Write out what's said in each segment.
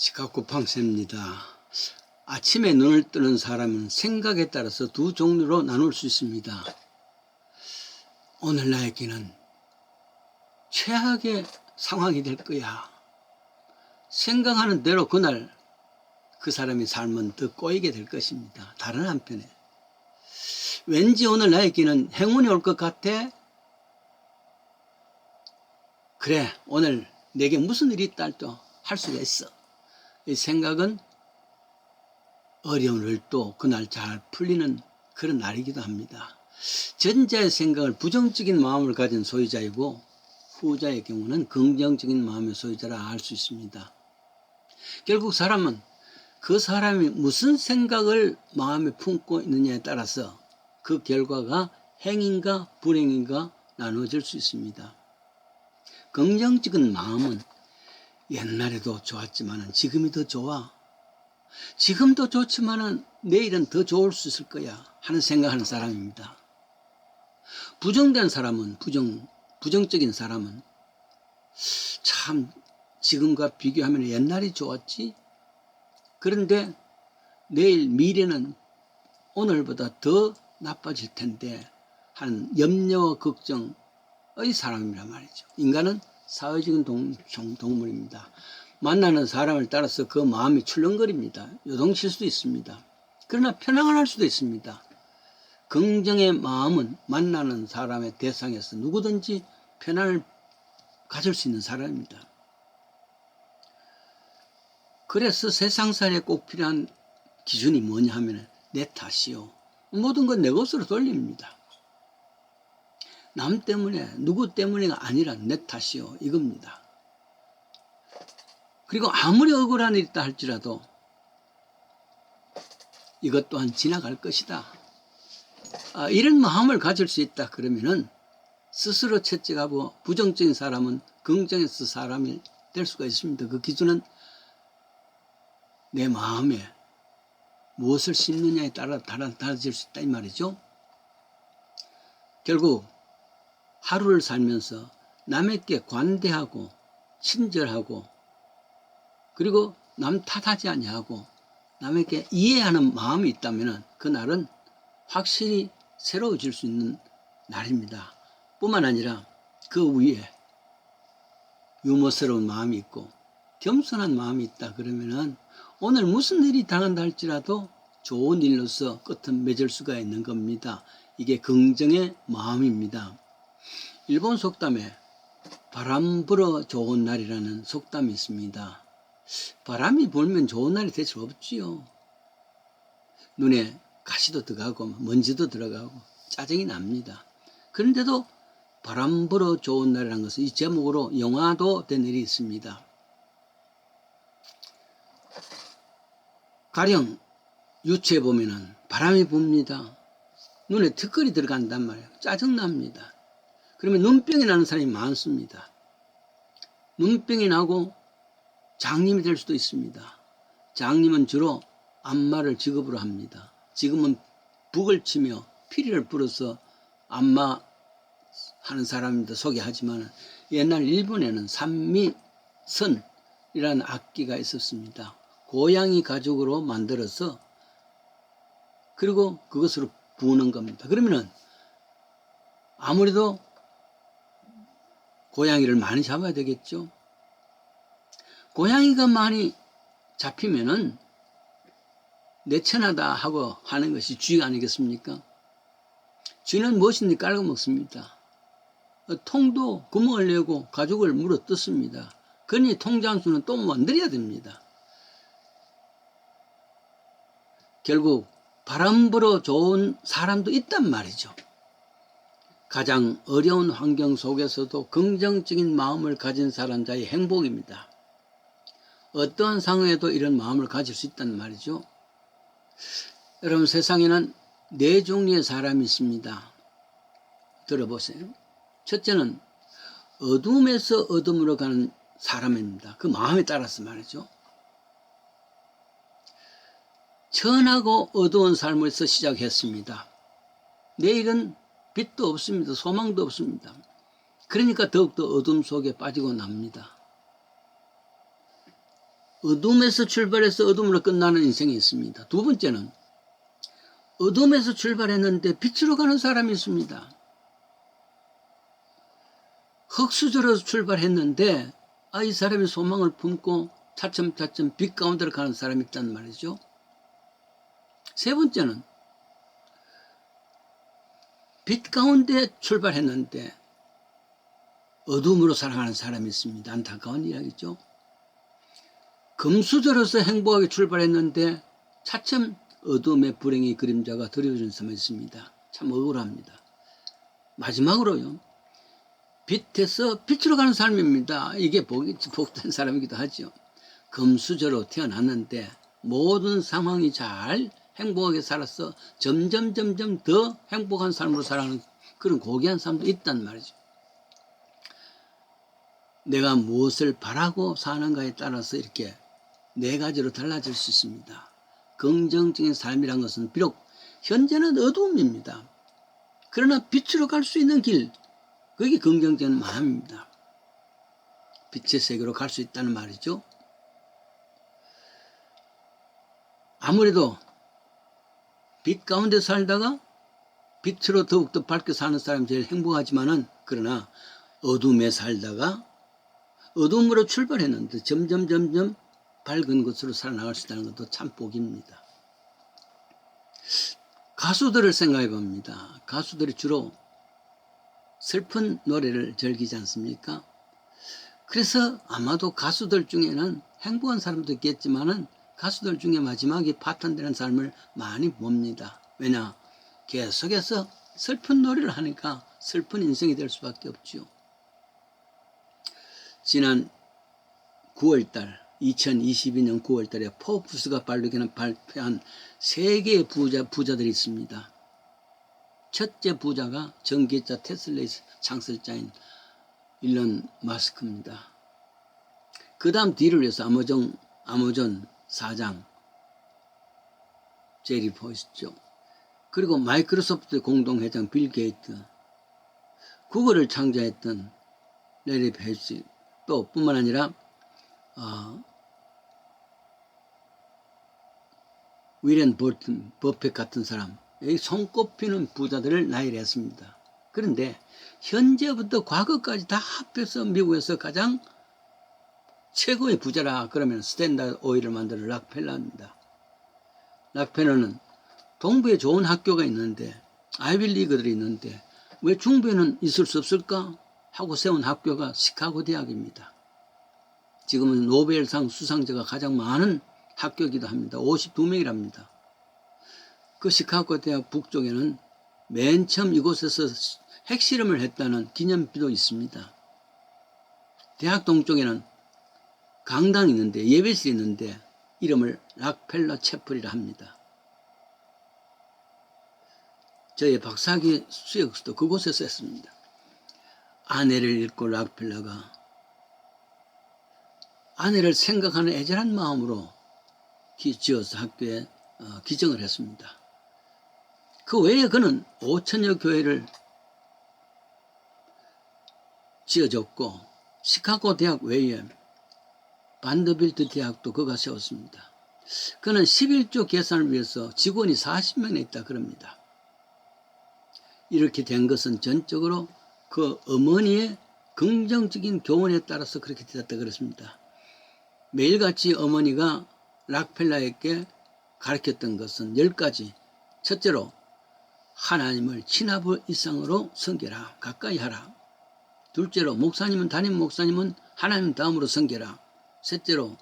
시카고팡세입니다. 아침에 눈을 뜨는 사람은 생각에 따라서 두 종류로 나눌 수 있습니다. 오늘 나에게는 최악의 상황이 될 거야. 생각하는 대로 그날 그 사람의 삶은 더 꼬이게 될 것입니다. 다른 한편에 왠지 오늘 나에게는 행운이 올 것 같아. 그래, 오늘 내게 무슨 일이 있다 또 할 수가 있어. 이 생각은 어려운 일도 그날 잘 풀리는 그런 날이기도 합니다. 전자의 생각을 부정적인 마음을 가진 소유자이고 후자의 경우는 긍정적인 마음의 소유자라 알 수 있습니다. 결국 사람은 그 사람이 무슨 생각을 마음에 품고 있느냐에 따라서 그 결과가 행인가 불행인가 나눠질 수 있습니다. 긍정적인 마음은 옛날에도 좋았지만 지금이 더 좋아. 지금도 좋지만 내일은 더 좋을 수 있을 거야 하는 생각하는 사람입니다. 부정된 사람은 부정적인 사람은 참 지금과 비교하면 옛날이 좋았지. 그런데 내일 미래는 오늘보다 더 나빠질 텐데 하는 염려와 걱정의 사람이란 말이죠. 인간은 사회적인 동물입니다. 만나는 사람을 따라서 그 마음이 출렁거립니다. 요동칠 수도 있습니다. 그러나 편안할 수도 있습니다. 긍정의 마음은 만나는 사람의 대상에서 누구든지 편안을 가질 수 있는 사람입니다. 그래서 세상살이에 꼭 필요한 기준이 뭐냐 하면 내 탓이요. 모든 건 내 것으로 돌립니다. 남 때문에 누구 때문에가 아니라 내 탓이요 이겁니다. 그리고 아무리 억울한 일이 있다 할지라도 이것 또한 지나갈 것이다. 이런 마음을 가질 수 있다 그러면은 스스로 채찍하고 부정적인 사람은 긍정에서 사람이 될 수가 있습니다. 그 기준은 내 마음에 무엇을 심느냐에 따라 달라질 수 있다 이 말이죠. 결국 하루를 살면서 남에게 관대하고 친절하고 그리고 남 탓하지 아니하고 남에게 이해하는 마음이 있다면 그날은 확실히 새로워질 수 있는 날입니다. 뿐만 아니라 그 위에 유머스러운 마음이 있고 겸손한 마음이 있다 그러면은 오늘 무슨 일이 당한다 할지라도 좋은 일로서 끝은 맺을 수가 있는 겁니다. 이게 긍정의 마음입니다. 일본 속담에 바람 불어 좋은 날이라는 속담이 있습니다. 바람이 불면 좋은 날이 대체 없지요. 눈에 가시도 들어가고 먼지도 들어가고 짜증이 납니다. 그런데도 바람 불어 좋은 날이라는 것은 이 제목으로 영화도 된 일이 있습니다. 가령 유치해 보면은 바람이 붑니다. 눈에 티끌이 들어간단 말이에요. 짜증납니다. 그러면 눈병이 나는 사람이 많습니다. 눈병이 나고 장님이 될 수도 있습니다. 장님은 주로 안마를 직업으로 합니다. 지금은 북을 치며 피리를 불어서 안마 하는 사람입니다. 소개하지만 옛날 일본에는 산미선이라는 악기가 있었습니다. 고양이 가죽으로 만들어서 그리고 그것으로 부는 겁니다. 그러면은 아무래도 고양이를 많이 잡아야 되겠죠. 고양이가 많이 잡히면은 내천하다 하고 하는 것이 쥐가 아니겠습니까? 쥐는 무엇인지 깔고 먹습니다. 통도 구멍을 내고 가죽을 물어 뜯습니다. 그러니 통장수는 또 만들어야 됩니다. 결국 바람 불어 좋은 사람도 있단 말이죠. 가장 어려운 환경 속에서도 긍정적인 마음을 가진 사람자의 행복입니다. 어떠한 상황에도 이런 마음을 가질 수 있단 말이죠. 여러분, 세상에는 네 종류의 사람이 있습니다. 들어보세요. 첫째는 어둠에서 어둠으로 가는 사람입니다. 그 마음에 따라서 말이죠. 천하고 어두운 삶에서 시작했습니다. 내일은 빛도 없습니다. 소망도 없습니다. 그러니까 더욱더 어둠 속에 빠지고 납니다. 어둠에서 출발해서 어둠으로 끝나는 인생이 있습니다. 두 번째는 어둠에서 출발했는데 빛으로 가는 사람이 있습니다. 흙수저로 출발했는데 이 사람이 소망을 품고 차츰차츰 빛 가운데로 가는 사람이 있단 말이죠. 세 번째는 빛 가운데 출발했는데 어둠으로 살아가는 사람이 있습니다. 안타까운 이야기죠. 금수저로서 행복하게 출발했는데 차츰 어둠의 불행의 그림자가 드리워진 사람이 있습니다. 참 억울합니다. 마지막으로요. 빛에서 빛으로 가는 삶입니다. 이게 복된 사람이기도 하죠. 금수저로 태어났는데 모든 상황이 잘 행복하게 살아서 점점 더 행복한 삶으로 살아가는 그런 고귀한 사람도 있단 말이죠. 내가 무엇을 바라고 사는가에 따라서 이렇게 네 가지로 달라질 수 있습니다. 긍정적인 삶이란 것은 비록 현재는 어두움입니다. 그러나 빛으로 갈 수 있는 길, 그게 긍정적인 마음입니다. 빛의 세계로 갈 수 있다는 말이죠. 아무래도 빛 가운데 살다가 빛으로 더욱더 밝게 사는 사람이 제일 행복하지만은, 그러나 어둠에 살다가 어둠으로 출발했는데 점점 밝은 것으로 살아나갈 수 있다는 것도 참 복입니다. 가수들을 생각해 봅니다. 가수들이 주로 슬픈 노래를 즐기지 않습니까? 그래서 아마도 가수들 중에는 행복한 사람도 있겠지만은 가수들 중에 마지막에 파탄되는 삶을 많이 봅니다. 왜냐? 계속해서 슬픈 노래를 하니까 슬픈 인생이 될 수밖에 없죠. 지난 9월달 2022년 9월달에 포브스가 발표한 세계의 부자들이 있습니다. 첫째 부자가 전기차 테슬라의 창설자인 일론 마스크입니다. 그 다음 뒤를 이어서 아마존 사장 제리 포스죠. 그리고 마이크로소프트 공동회장 빌 게이트, 구글을 창조했던 레리 페이지, 또 뿐만 아니라 위렌 버핏 같은 사람, 여기 손꼽히는 부자들을 나열했습니다. 그런데 현재부터 과거까지 다 합해서 미국에서 가장 최고의 부자라 그러면 스탠다드 오일을 만드는 락펠러입니다. 락펠러는 동부에 좋은 학교가 있는데, 아이비리그들이 있는데 왜 중부에는 있을 수 없을까 하고 세운 학교가 시카고 대학입니다. 지금은 노벨상 수상자가 가장 많은 학교이기도 합니다. 52명이랍니다. 그 시카고 대학 북쪽에는 맨 처음 이곳에서 핵실험을 했다는 기념비도 있습니다. 대학 동쪽에는 강당이 있는데, 예배실이 있는데 이름을 락펠러 채플이라 합니다. 저의 박사학위 수역도 그곳에서 했습니다. 아내를 잃고 락펠러가 아내를 생각하는 애절한 마음으로 지어서 학교에 기증을 했습니다. 그 외에 그는 5천여 교회를 지어줬고, 시카고 대학 외에 반더빌트 대학도 그가 세웠습니다. 그는 11조 계산을 위해서 직원이 40명에 있다 그럽니다. 이렇게 된 것은 전적으로 그 어머니의 긍정적인 교훈에 따라서 그렇게 되었다 그랬습니다. 매일같이 어머니가 락펠러에게 가르쳤던 것은 10가지. 첫째로, 하나님을 친아버 이상으로 섬겨라. 가까이 하라. 둘째로, 담임 목사님은 하나님 다음으로 섬겨라. 셋째로,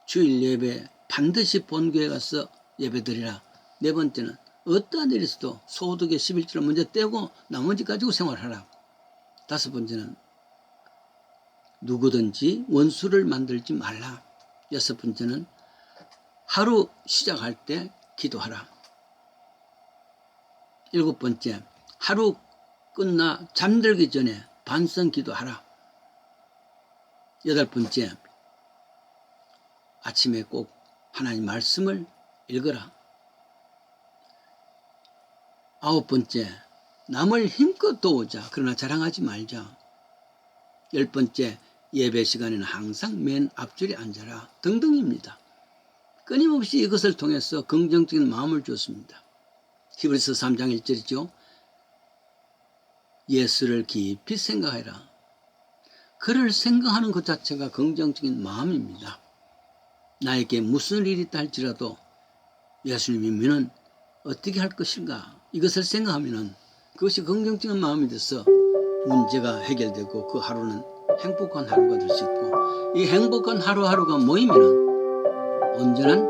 주일 예배 반드시 본교회 가서 예배드리라. 네 번째는, 어떠한 일이 있어도 소득의 11조를 먼저 떼고 나머지 가지고 생활하라. 다섯 번째는, 누구든지 원수를 만들지 말라. 여섯 번째는, 하루 시작할 때 기도하라. 일곱 번째, 하루 끝나 잠들기 전에 반성 기도하라. 여덟 번째, 아침에 꼭 하나님 말씀을 읽어라. 아홉 번째, 남을 힘껏 도우자. 그러나 자랑하지 말자. 열 번째, 예배 시간에는 항상 맨 앞줄에 앉아라 등등입니다. 끊임없이 이것을 통해서 긍정적인 마음을 줬습니다. 히브리서 3장 1절이죠. 예수를 깊이 생각해라. 그를 생각하는 것 자체가 긍정적인 마음입니다. 나에게 무슨 일이 있다 할지라도 예수님이면 어떻게 할 것인가 이것을 생각하면 그것이 긍정적인 마음이 돼서 문제가 해결되고 그 하루는 행복한 하루가 될 수 있고 이 행복한 하루하루가 모이면 온전한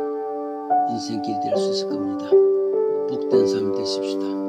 인생길이 될 수 있을 겁니다. 복된 삶이 되십시다.